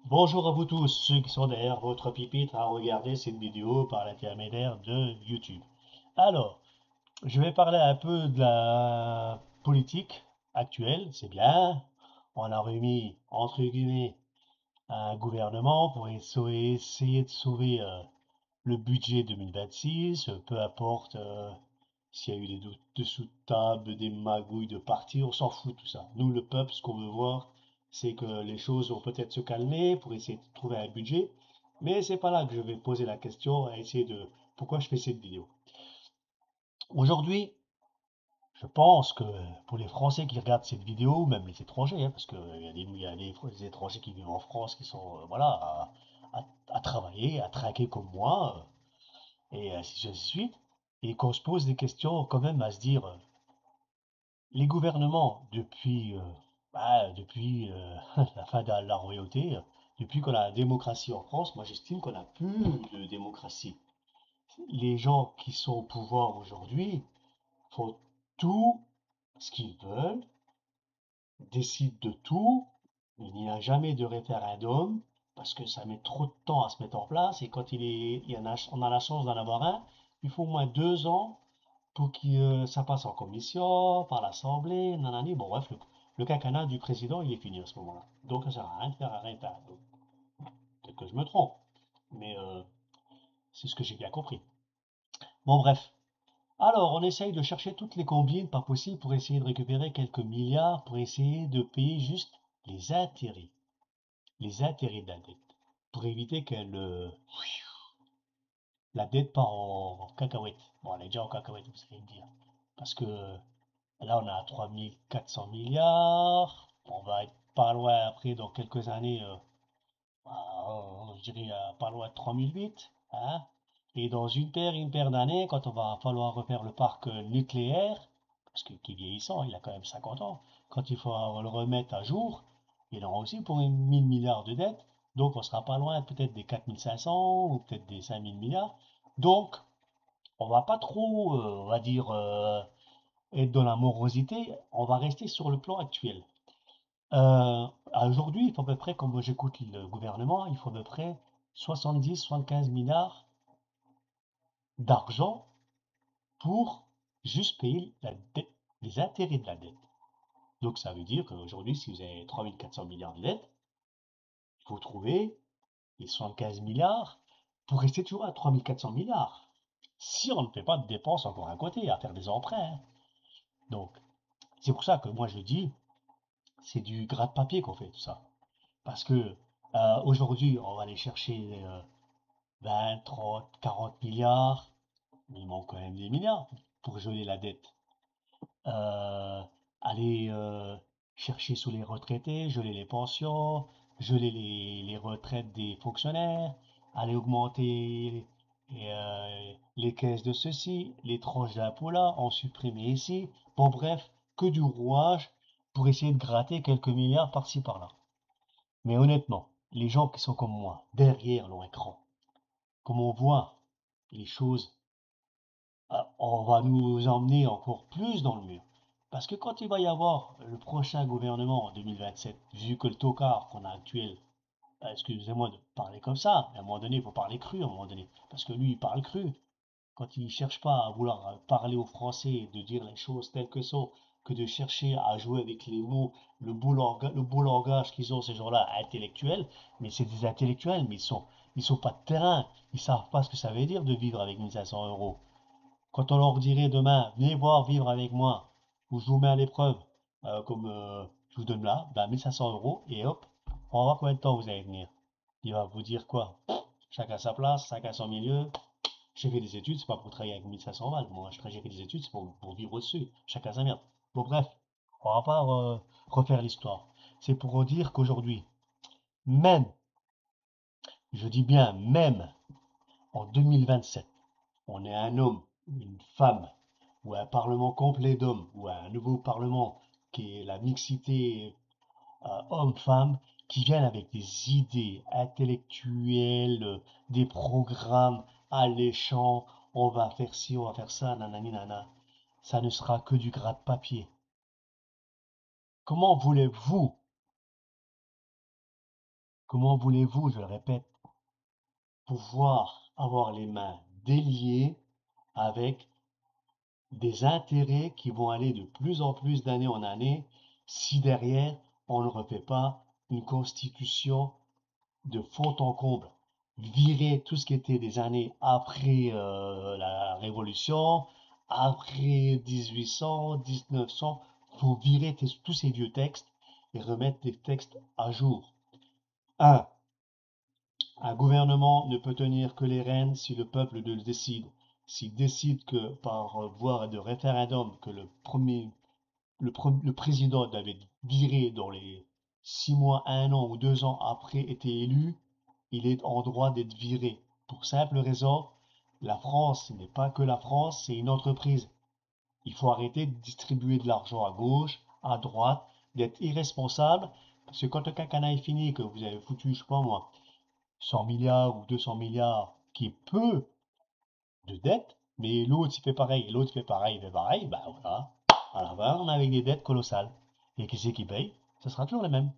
Bonjour à vous tous, ceux qui sont derrière votre pupitre à regarder cette vidéo par l'intermédiaire de YouTube. Alors, je vais parler un peu de la politique actuelle, c'est bien. On a remis, entre guillemets, un gouvernement pour essayer de sauver le budget 2026, peu importe s'il y a eu des dessous de table, des magouilles de partis, on s'en fout de tout ça. Nous, le peuple, ce qu'on veut voir, c'est que les choses vont peut-être se calmer pour essayer de trouver un budget. Mais c'est pas là que je vais poser la question, à essayer de pourquoi je fais cette vidéo. Aujourd'hui, je pense que pour les Français qui regardent cette vidéo, ou même les étrangers, hein, parce qu'il y a des étrangers qui vivent en France qui sont voilà, à travailler, à traquer comme moi, et ainsi de suite, et qu'on se pose des questions quand même à se dire, les gouvernements, depuis la fin de la royauté, depuis qu'on a la démocratie en France, moi j'estime qu'on n'a plus de démocratie. Les gens qui sont au pouvoir aujourd'hui font tout ce qu'ils veulent, décident de tout, il n'y a jamais de référendum, parce que ça met trop de temps à se mettre en place, et quand on a la chance d'en avoir un, il faut au moins 2 ans pour que ça passe en commission, par l'Assemblée, nanani. Bon, bref, le quinquennat du président, il est fini à ce moment-là. Donc, ça sert à rien de faire un référendum. Peut-être que je me trompe, mais c'est ce que j'ai bien compris. Bon, bref. Alors, on essaye de chercher toutes les combines pas possibles pour essayer de récupérer quelques milliards pour essayer de payer juste les intérêts. Les intérêts de la dette. Pour éviter que la dette part en cacahuète. Bon, elle est déjà en cacahuète, vous allez me dire. Parce que là, on a 3400 milliards. On va être pas loin après, dans quelques années, je dirais pas loin de 3008. Hein. Et dans une paire d'années, quand on va falloir refaire le parc nucléaire, parce qu'il est vieillissant, il a quand même 50 ans, quand il faudra le remettre à jour, il aura aussi pour une 1000 milliards de dettes. Donc on sera pas loin peut-être des 4500 ou peut-être des 5000 milliards. Donc on va pas trop, on va dire, être dans la morosité, on va rester sur le plan actuel. Aujourd'hui, il faut à peu près, comme j'écoute le gouvernement, il faut à peu près 70-75 milliards d'argent pour juste payer la dette, les intérêts de la dette. Donc ça veut dire qu'aujourd'hui, si vous avez 3400 milliards de dettes, il faut trouver les 75 milliards pour rester toujours à 3400 milliards. Si on ne fait pas de dépenses encore à côté, à faire des emprunts. Hein. Donc, c'est pour ça que moi je dis, c'est du gratte-papier qu'on fait tout ça. Parce que aujourd'hui, on va aller chercher 20, 30, 40 milliards. Mais il manque quand même des milliards pour geler la dette. Euh, aller chercher sous les retraités, geler les pensions, geler les retraites des fonctionnaires, aller augmenter les caisses de ceci, les tranches d'impôts là, en supprimer ici. Bon, bref, que du rouage pour essayer de gratter quelques milliards par-ci par-là. Mais honnêtement, les gens qui sont comme moi, derrière leur écran, comme on voit les choses, on va nous emmener encore plus dans le mur. Parce que quand il va y avoir le prochain gouvernement en 2027, vu que le tocard qu'on a actuel, excusez-moi de parler comme ça, mais à un moment donné, il faut parler cru à un moment donné. Parce que lui, il parle cru. Quand il ne cherche pas à vouloir parler aux Français et de dire les choses telles que sont, que de chercher à jouer avec les mots, le beau langage qu'ils ont, ces gens-là, intellectuels, mais c'est des intellectuels, mais ils sont pas de terrain, ils savent pas ce que ça veut dire de vivre avec 1500 euros. Quand on leur dirait demain, venez voir vivre avec moi, ou je vous mets à l'épreuve, comme je vous donne là, ben 1500 euros, et hop, on va voir combien de temps vous allez venir. Il va vous dire quoi? Chacun sa place, chacun son milieu. J'ai fait des études, c'est pas pour travailler avec 1500 balles. Moi, j'ai fait des études, c'est pour vivre au-dessus. Chacun sa merde. Bon, bref, on va pas refaire l'histoire. C'est pour dire qu'aujourd'hui, même, je dis bien même, en 2027, on est un homme, une femme, ou un parlement complet d'hommes, ou un nouveau parlement qui est la mixité homme-femme, qui viennent avec des idées intellectuelles, des programmes alléchants, on va faire ci, on va faire ça, nanani nana. Ça ne sera que du gratte-papier. Comment voulez-vous Comment voulez-vous, je le répète, pouvoir avoir les mains déliées avec des intérêts qui vont aller de plus en plus d'année en année si derrière on ne refait pas une constitution de fond en comble? Virer tout ce qui était des années après la Révolution, après 1800, 1900, faut virer tous ces vieux textes et remettre des textes à jour. Un, un gouvernement ne peut tenir que les rênes si le peuple le décide. S'il décide que par voie de référendum que le président d'avait viré dans les 6 mois, 1 an ou 2 ans après été élu, il est en droit d'être viré. Pour simple raison, la France n'est pas que la France, c'est une entreprise. Il faut arrêter de distribuer de l'argent à gauche, à droite, d'être irresponsable, parce que quand le quinquennat est fini, que vous avez foutu, je sais pas moi, 100 milliards ou 200 milliards, qui est peu de dettes, mais l'autre il fait pareil, et l'autre il fait pareil, ben voilà, à la fin, on a avec des dettes colossales. Et qui c'est qui paye? Ce sera toujours les mêmes.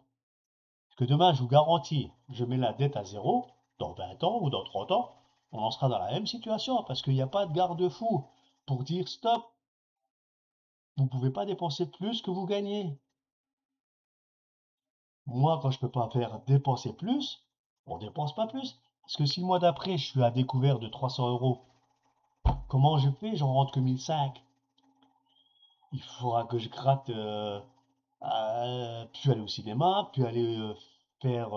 Parce que demain, je vous garantis, je mets la dette à zéro, dans 20 ans ou dans 30 ans, on en sera dans la même situation, parce qu'il n'y a pas de garde-fou pour dire stop, vous ne pouvez pas dépenser plus que vous gagnez. Moi, quand je ne peux pas faire dépenser plus, on ne dépense pas plus. Parce que si le mois d'après, je suis à découvert de 300 euros, comment je fais? J'en rentre que 1005. Il faudra que je gratte, puis aller au cinéma, puis aller faire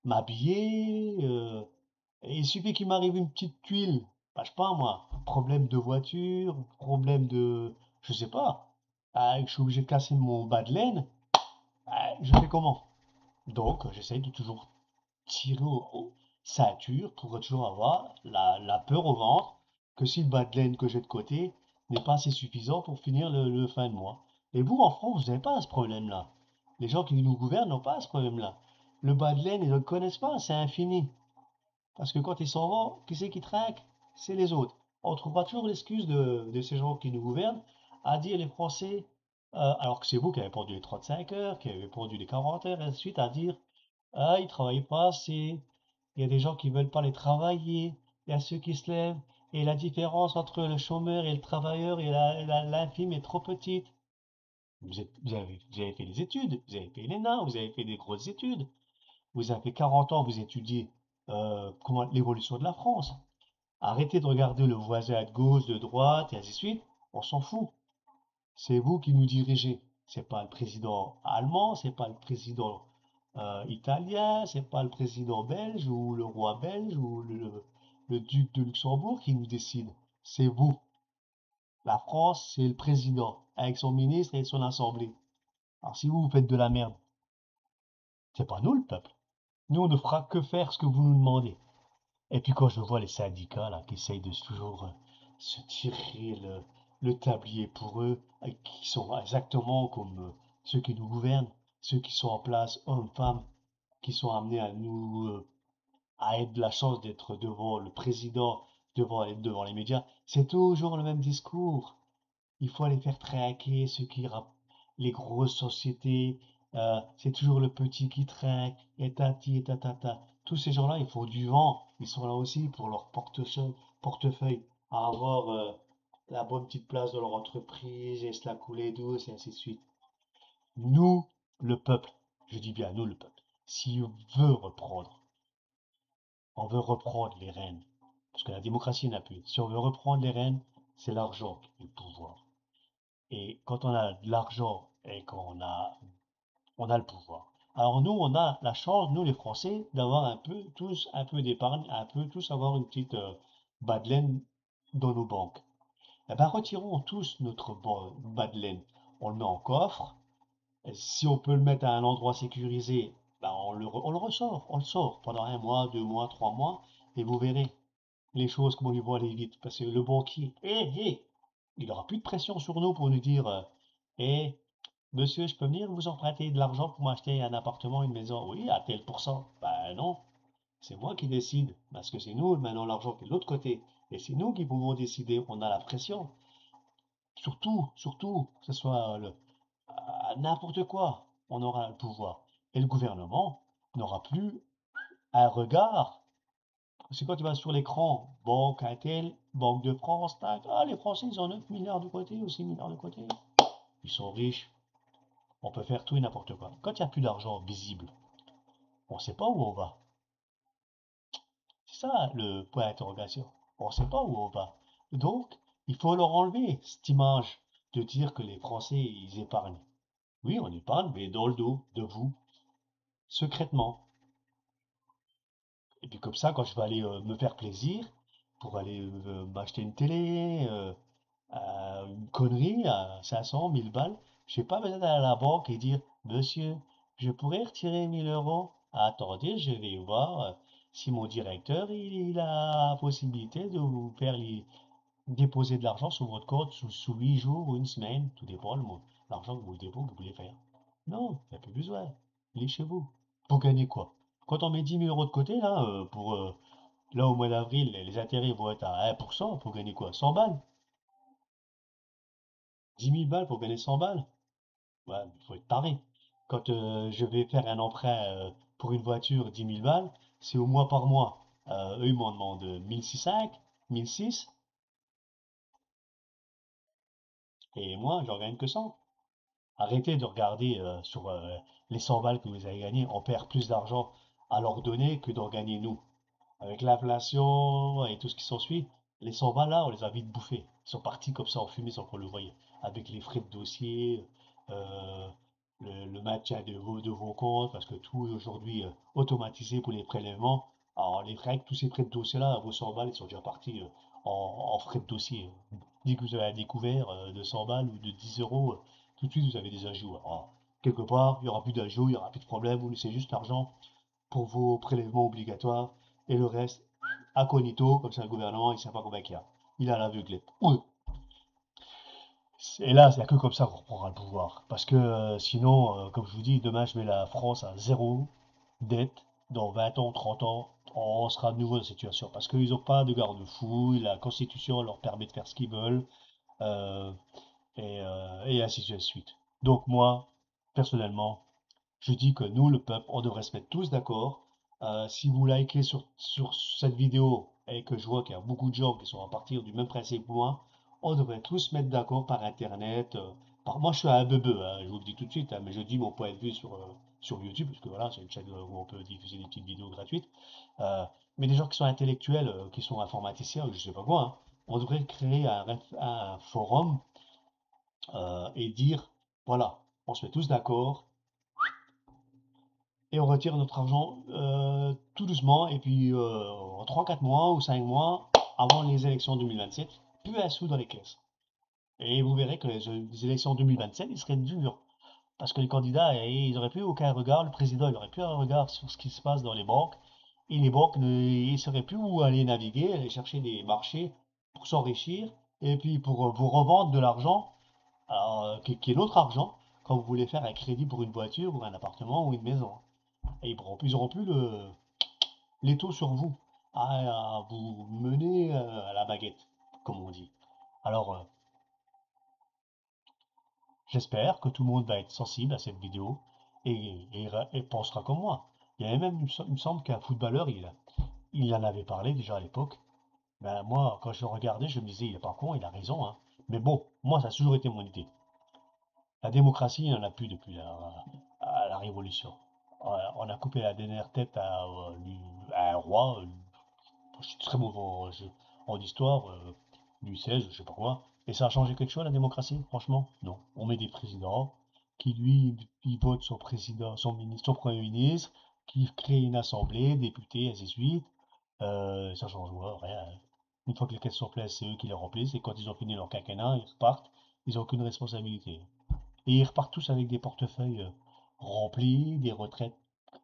m'habiller. Et il suffit qu'il m'arrive une petite tuile, bah, je sais pas moi, problème de voiture, problème de, je sais pas, je suis obligé de casser mon bas de laine, je fais comment? Donc j'essaye de toujours tirer au ceinture pour toujours avoir la peur au ventre que si le bas de laine que j'ai de côté n'est pas assez suffisant pour finir le fin de mois. Et vous, en France, vous n'avez pas ce problème-là. Les gens qui nous gouvernent n'ont pas ce problème-là. Le bas de laine, ils ne le connaissent pas, c'est infini. Parce que quand ils s'en vont, qui c'est qui trinque? C'est les autres. On trouvera toujours l'excuse de ces gens qui nous gouvernent à dire les Français, alors que c'est vous qui avez pendu les 35 heures, qui avez pendu les 40 heures, et ainsi de suite, à dire ah, ils travaillent pas assez. Il y a des gens qui veulent pas les travailler. Il y a ceux qui se lèvent. Et la différence entre le chômeur et le travailleur et l'infime est trop petite. Vous avez fait des études. Vous avez fait l'ENA. Vous avez fait des grosses études. Vous avez fait 40 ans. Vous étudiez comment l'évolution de la France. Arrêtez de regarder le voisin de gauche, de droite et ainsi de suite. On s'en fout. C'est vous qui nous dirigez. C'est pas le président allemand, c'est pas le président italien, c'est pas le président belge ou le roi belge ou le duc de Luxembourg qui nous décide. C'est vous. La France, c'est le président avec son ministre et son assemblée. Alors si vous, vous faites de la merde, c'est pas nous le peuple. Nous, on ne fera que faire ce que vous nous demandez. Et puis quand je vois les syndicats là qui essayent de toujours se tirer le tablier pour eux, qui sont exactement comme ceux qui nous gouvernent, ceux qui sont en place, hommes, femmes, qui sont amenés à nous à être de la chance d'être devant le président, devant les médias, c'est toujours le même discours. Il faut aller faire traquer les grosses sociétés. C'est toujours le petit qui trinque, et tati, et tatata. Tous ces gens-là, ils font du vent. Ils sont là aussi pour leur portefeuille, à avoir la bonne petite place dans leur entreprise, et se la couler douce, et ainsi de suite. Nous, le peuple, je dis bien nous, le peuple, si on veut reprendre les rênes, parce que la démocratie n'a plus. Si on veut reprendre les rênes, c'est l'argent qui est le pouvoir. Et quand on a de l'argent et on a le pouvoir. Alors nous, on a la chance, nous les Français, d'avoir un peu, tous un peu d'épargne, un peu tous avoir une petite bas de laine dans nos banques. Eh ben, retirons tous notre bas de laine. On le met en coffre. Et si on peut le mettre à un endroit sécurisé, ben on le ressort. On le sort pendant 1 mois, 2 mois, 3 mois. Et vous verrez les choses, comment ils vont aller vite. Parce que le banquier, il aura plus de pression sur nous pour nous dire, hé, monsieur, je peux venir vous emprunter de l'argent pour m'acheter un appartement, une maison? Oui, à tel pourcent. Ben non, c'est moi qui décide. Parce que c'est nous, maintenant, l'argent qui est de l'autre côté. Et c'est nous qui pouvons décider. On a la pression. Surtout, que ce soit n'importe quoi, on aura le pouvoir. Et le gouvernement n'aura plus. un regard. C'est quand tu vas sur l'écran, Banque Intel, Banque de France, tac, ah, les Français, ils ont 9 milliards de côté ou 6 milliards de côté. Ils sont riches, on peut faire tout et n'importe quoi. Quand il n'y a plus d'argent visible, on ne sait pas où on va. C'est ça le point d'interrogation. On ne sait pas où on va. Donc, il faut leur enlever cette image de dire que les Français, ils épargnent. Oui, on épargne, mais dans le dos de vous, secrètement. Et puis comme ça, quand je vais aller me faire plaisir, pour aller m'acheter une télé, une connerie à 500, 1000 balles, je n'ai pas besoin d'aller à la banque et dire, monsieur, je pourrais retirer 1000 euros. Attendez, je vais voir si mon directeur, il a la possibilité de vous faire déposer de l'argent sur votre compte sous 8 jours ou une semaine, tout dépend l'argent que vous, que vous voulez faire. Non, il n'y a plus besoin. Il est chez vous. Pour gagner quoi? Quand on met 10 000 euros de côté, là, là au mois d'avril, les intérêts vont être à 1%, pour gagner quoi? 100 balles? 10 000 balles pour gagner 100 balles? Ouais, il faut être taré. Quand je vais faire un emprunt pour une voiture 10 000 balles, c'est au mois par mois. Eux, ils m'en demandent 1605, 1006, et moi, j'en gagne que 100. Arrêtez de regarder sur les 100 balles que vous avez gagnées. On perd plus d'argent à leur donner que d'en gagner nous. Avec l'inflation et tout ce qui s'ensuit, les 100 balles là, on les a vite bouffés. Ils sont partis comme ça en fumée sans qu'on le voyait. Avec les frais de dossier, euh, le maintien de vos comptes, parce que tout est aujourd'hui automatisé pour les prélèvements. Alors les frais, tous ces frais de dossier là, vos 100 balles, ils sont déjà partis en frais de dossier. Dès que vous avez un découvert de 100 balles ou de 10 euros, tout de suite vous avez des ajouts. Alors, quelque part, il n'y aura plus d'ajouts, il n'y aura plus de problème, vous laissez juste l'argent pour vos prélèvements obligatoires et le reste incognito, comme ça le gouvernement il ne sait pas combien il y a. Il a l'aveuglette. Oui. Et là, il n'y a que comme ça qu'on reprendra le pouvoir. Parce que sinon, comme je vous dis, demain je mets la France à zéro dette. Dans 20 ans, 30 ans, on sera de nouveau dans cette situation. Parce qu'ils n'ont pas de garde-fou, la Constitution leur permet de faire ce qu'ils veulent, euh, et ainsi de suite. Donc moi, personnellement, je dis que nous, le peuple, on devrait se mettre tous d'accord. Si vous likez sur cette vidéo et que je vois qu'il y a beaucoup de gens qui sont à partir du même principe que moi, on devrait tous se mettre d'accord par Internet. Moi, je suis un bebeu, hein, je vous le dis tout de suite, hein, mais je dis mon point de vue sur YouTube, parce que voilà, c'est une chaîne où on peut diffuser des petites vidéos gratuites. Euh, mais des gens qui sont intellectuels, qui sont informaticiens, je sais pas quoi, hein, on devrait créer un forum et dire, voilà, on se met tous d'accord et on retire notre argent tout doucement. Et puis en 3 4 mois ou 5 mois avant les élections 2027, plus un sou dans les caisses. Et vous verrez que les élections 2027, ils seraient durs. Parce que les candidats, ils n'auraient plus aucun regard, le président, il n'aurait plus un regard sur ce qui se passe dans les banques. Et les banques, ils ne sauraient plus où aller naviguer, aller chercher des marchés pour s'enrichir. Et puis pour vous revendre de l'argent, qui est notre argent, quand vous voulez faire un crédit pour une voiture ou un appartement ou une maison. Et ils auront plus l'étau sur vous, à vous mener à la baguette, comme on dit. Alors, j'espère que tout le monde va être sensible à cette vidéo et pensera comme moi. Il y avait même, il me semble qu'un footballeur, il en avait parlé déjà à l'époque. Ben, moi, quand je le regardais, je me disais, il est pas con, il a raison, hein. Mais bon, moi, ça a toujours été mon idée. La démocratie, il n'y en a plus depuis la Révolution. On a coupé la dernière tête à un roi. Je suis très mauvais en histoire, Louis XVI, je sais pas quoi. Et ça a changé quelque chose, la démocratie? Franchement, non. On met des présidents qui, lui, il vote son président, son ministre, son premier ministre, qui crée une assemblée, députés, ainsi de suite. Ça change rien. Une fois que les caisses sont pleines, c'est eux qui les remplissent. Et quand ils ont fini leur quinquennat, ils repartent. Ils n'ont aucune responsabilité. Et ils repartent tous avec des portefeuilles remplis, des retraites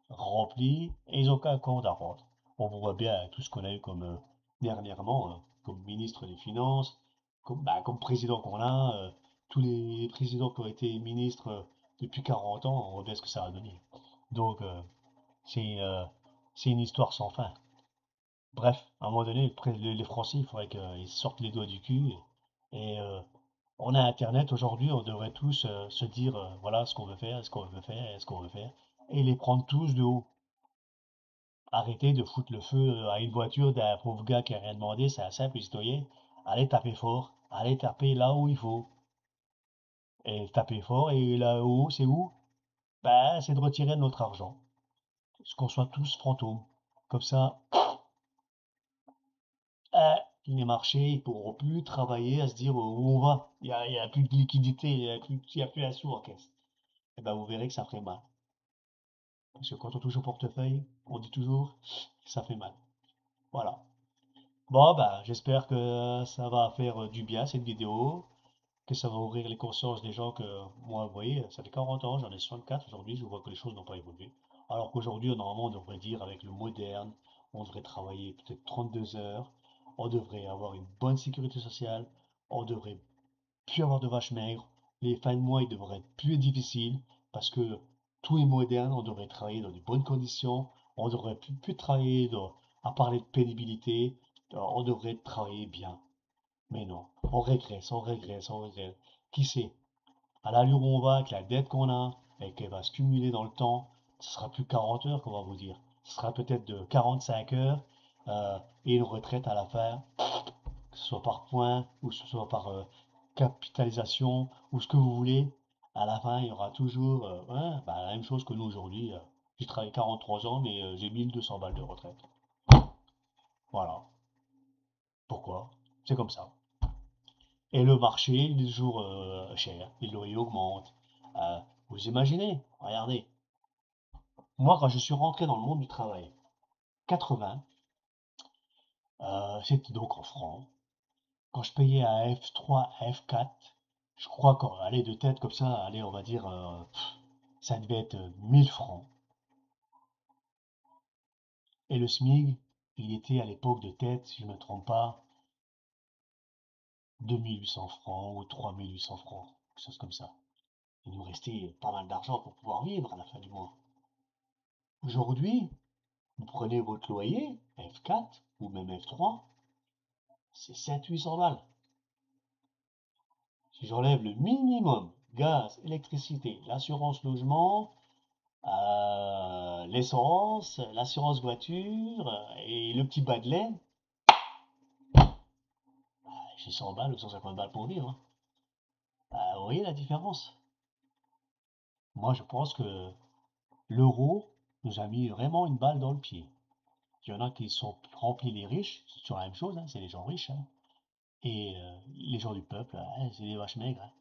remplies, et ils n'ont qu'un compte à rendre. On voit bien tout ce qu'on a eu comme dernièrement, comme ministre des Finances, comme président qu'on a, tous les présidents qui ont été ministres depuis 40 ans, on voit bien ce que ça a donné. Donc, c'est euh, c'est une histoire sans fin. Bref, à un moment donné, les Français, il faudrait qu'ils sortent les doigts du cul. Et on a Internet aujourd'hui, on devrait tous se dire voilà ce qu'on veut faire, ce qu'on veut faire, ce qu'on veut faire, et les prendre tous de haut. Arrêtez de foutre le feu à une voiture d'un pauvre gars qui a rien demandé, c'est un simple citoyen. Allez taper fort, allez taper là où il faut. Et taper fort, et là-haut, c'est où? Ben, c'est de retirer notre argent. Parce qu'on soit tous fantômes. Comme ça, euh, les marchés, ils pourront plus travailler à se dire où on va. Il y a plus de liquidité, il y a plus un sou en caisse. Et ben, vous verrez que ça ferait mal. Parce que quand on touche au portefeuille, on dit toujours, ça fait mal. Voilà. Bon, ben, j'espère que ça va faire du bien cette vidéo, que ça va ouvrir les consciences des gens que, moi, vous voyez, ça fait 40 ans, j'en ai 64 aujourd'hui, je vois que les choses n'ont pas évolué. Alors qu'aujourd'hui, normalement, on devrait dire avec le moderne, on devrait travailler peut-être 32 heures, on devrait avoir une bonne sécurité sociale, on devrait plus avoir de vaches maigres, les fins de mois, ils devraient être plus difficiles, parce que tout est moderne, on devrait travailler dans de bonnes conditions, on devrait plus travailler à parler de pénibilité, on devrait travailler bien. Mais non, on régresse, on régresse, on régresse. Qui sait? À l'allure où on va, avec la dette qu'on a, et qu'elle va se cumuler dans le temps, ce sera plus 40 heures qu'on va vous dire. Ce sera peut-être de 45 heures et une retraite à la fin, que ce soit par points, ou que ce soit par capitalisation, ou ce que vous voulez. À la fin, il y aura toujours ouais, bah, la même chose que nous aujourd'hui. J'ai travaillé 43 ans, mais j'ai 1200 balles de retraite. Voilà. Pourquoi? C'est comme ça. Et le marché, il est toujours cher, les loyers augmentent. Euh, vous imaginez, regardez, moi quand je suis rentré dans le monde du travail, 80, c'était donc en francs. Quand je payais à F3, à F4, je crois qu'en allez de tête comme ça, allez, on va dire, ça devait être 1000 francs. Et le SMIC, il était à l'époque de tête, si je ne me trompe pas, 2800 francs ou 3800 francs, quelque chose comme ça. Il nous restait pas mal d'argent pour pouvoir vivre à la fin du mois. Aujourd'hui, vous prenez votre loyer, F4 ou même F3, c'est 700-800 balles. Si j'enlève le minimum, gaz, électricité, l'assurance logement, l'essence, l'assurance voiture et le petit bas de laine, j'ai 100 balles ou 150 balles pour vivre, hein. Vous voyez la différence? Moi, je pense que l'euro nous a mis vraiment une balle dans le pied. Il y en a qui sont remplis les riches, c'est toujours la même chose, hein, c'est les gens riches, hein. Et les gens du peuple, c'est des vaches maigres, hein.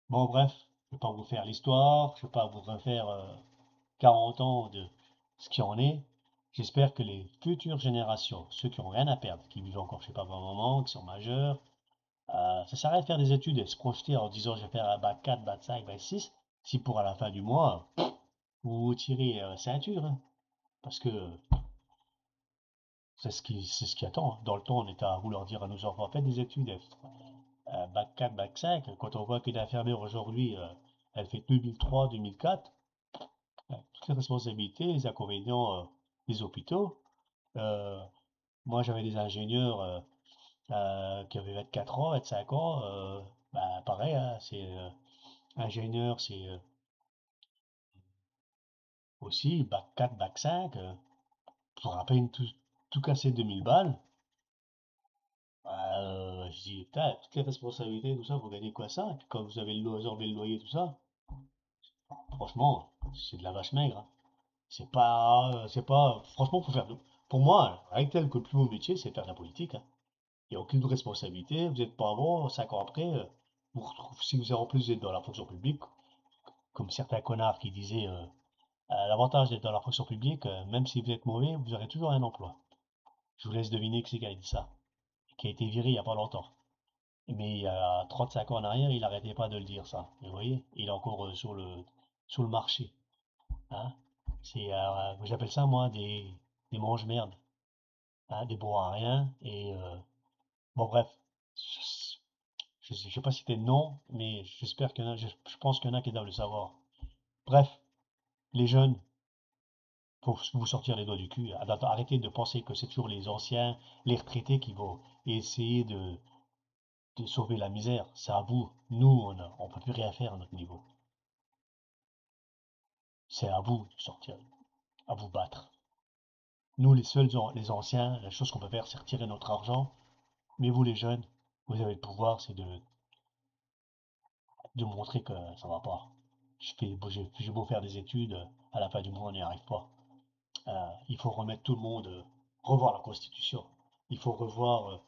Bon, bref, je ne vais pas vous faire l'histoire, je ne vais pas vous refaire 40 ans de ce qui en est. J'espère que les futures générations, ceux qui n'ont rien à perdre, qui vivent encore, je sais pas, pour un moment, qui sont majeurs, ça sert à rien de faire des études et se projeter en disant je vais faire un bac 4, bac 5, bac 6, si pour à la fin du mois, vous vous tirez ceinture, hein. Parce que c'est ce qui attend, hein. Dans le temps, on était à vouloir dire à nos enfants, faites des études, bac 4, bac 5. Quand on voit qu'une infirmière aujourd'hui, elle fait 2003, 2004, toutes les responsabilités, les inconvénients des hôpitaux. Euh, Moi, j'avais des ingénieurs qui avaient 24 ans, 25 ans. Bah, pareil, hein, c'est ingénieur, c'est aussi bac 4, bac 5. Pour à peine tout casser 2000 balles. Je dis, putain, toutes les responsabilités, tout ça, vous gagnez quoi ça? Et puis quand vous avez absorbé le loyer, tout ça, franchement, c'est de la vache maigre, hein. Franchement, pour moi, avec tel que le plus beau métier, c'est faire de la politique, hein. Il n'y a aucune responsabilité, vous n'êtes pas bon, 5 ans après, si vous êtes en plus d'être dans la fonction publique, comme certains connards qui disaient, l'avantage d'être dans la fonction publique, même si vous êtes mauvais, vous aurez toujours un emploi. Je vous laisse deviner qui c'est qui a dit ça, qui a été viré il n'y a pas longtemps. Mais il y a 35 ans en arrière, il n'arrêtait pas de le dire ça. Et vous voyez, il est encore sur le marché, hein. J'appelle ça moi des mange-merdes, hein, des bons à rien. Et bon bref, je sais pas si c'était non, mais j'espère qu'il y en a, je pense qu'il y en a qui doivent le savoir. Bref, les jeunes, faut vous sortir les doigts du cul. Arrêtez de penser que c'est toujours les anciens, les retraités qui vont essayer de sauver la misère. C'est à vous. Nous, on peut plus rien faire à notre niveau. C'est à vous de sortir. à vous battre. Nous, les seuls, les anciens, la chose qu'on peut faire, c'est retirer notre argent. Mais vous, les jeunes, vous avez le pouvoir, c'est de montrer que ça va pas. J'ai beau faire des études, à la fin du mois, on n'y arrive pas. Il faut remettre tout le monde, revoir la Constitution. Il faut revoir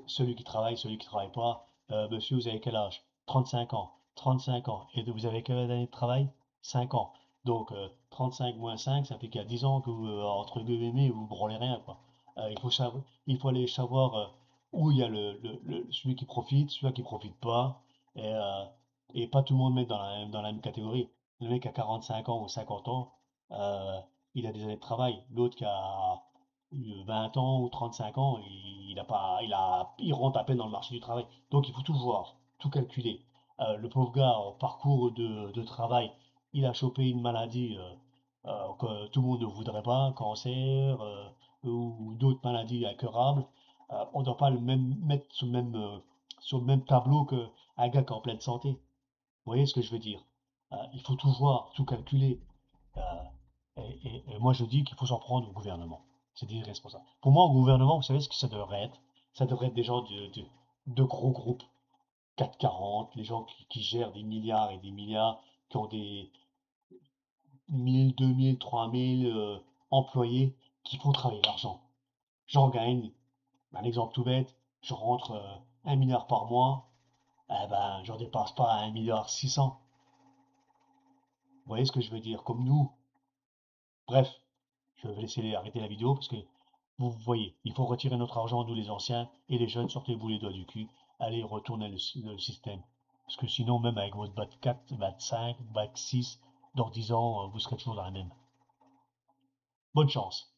celui qui travaille, celui qui ne travaille pas. Monsieur, vous avez quel âge? 35 ans. 35 ans. Et vous avez quelle année de travail? 5 ans. Donc 35 moins 5, ça fait qu'il y a 10 ans que vous, entre guillemets, vous ne branlez rien, quoi. Il faut aller savoir où il y a celui qui profite, celui qui profite pas. Et, euh, et pas tout le monde mettre dans la même catégorie. Le mec à 45 ans ou 50 ans, euh, il a des années de travail. L'autre qui a 20 ans ou 35 ans, il rentre à peine dans le marché du travail. Donc il faut tout voir, tout calculer. Le pauvre gars, en parcours de travail, il a chopé une maladie que tout le monde ne voudrait pas, cancer ou d'autres maladies incurables. On ne doit pas le même mettre sur le même tableau qu'un gars qui est en pleine santé. Vous voyez ce que je veux dire? Il faut tout voir, tout calculer. Euh, et moi, je dis qu'il faut s'en prendre au gouvernement. C'est des responsables. Pour moi, au gouvernement, vous savez ce que ça devrait être? Ça devrait être des gens de gros groupes, 440, les gens qui gèrent des milliards et des milliards, qui ont des 1000, 2000, 3000 employés qui font travailler l'argent. J'en gagne, un exemple tout bête, je rentre 1 milliard par mois, eh ben, j'en dépasse pas à 1 milliard 600. Vous voyez ce que je veux dire? Comme nous. Bref, je vais laisser arrêter la vidéo parce que vous voyez, il faut retirer notre argent, nous les anciens, et les jeunes, sortez-vous les doigts du cul, allez retourner le système. Parce que sinon, même avec votre bac 4, bac 5, bac 6, dans 10 ans, vous serez toujours dans la même. Bonne chance.